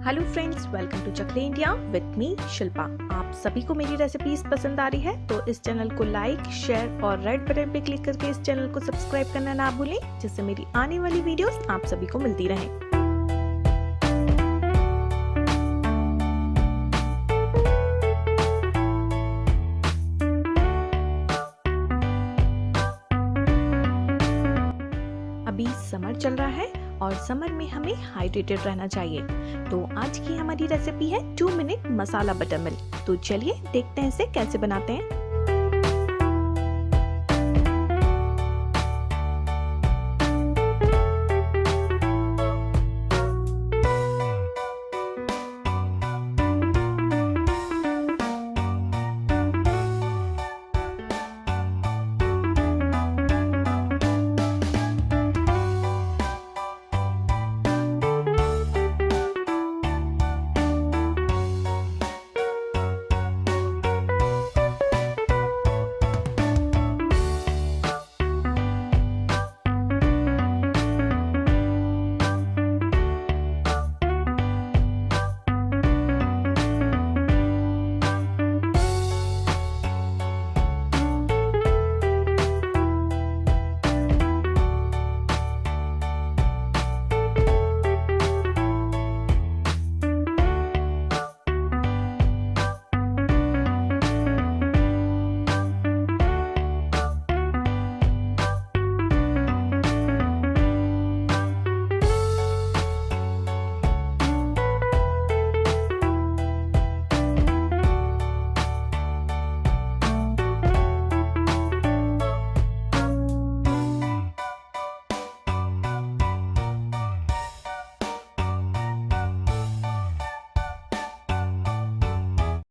Hello friends, welcome to चख India with me Shilpa. आप सभी को मेरी रेसिपीज पसंद आ रही है तो इस चैनल को लाइक, शेयर और रेड बटन पे क्लिक करके इस चैनल को सब्सक्राइब करना ना भूलें, जिससे मेरी आने वाली वीडियोस आप सभी को मिलती रहें। अभी समर चल रहा है और समर में हमें हाइड्रेटेड रहना चाहिए, तो आज की हमारी रेसिपी है 2 मिनट मसाला बटर मिल्क। तो चलिए देखते हैं इसे कैसे बनाते हैं।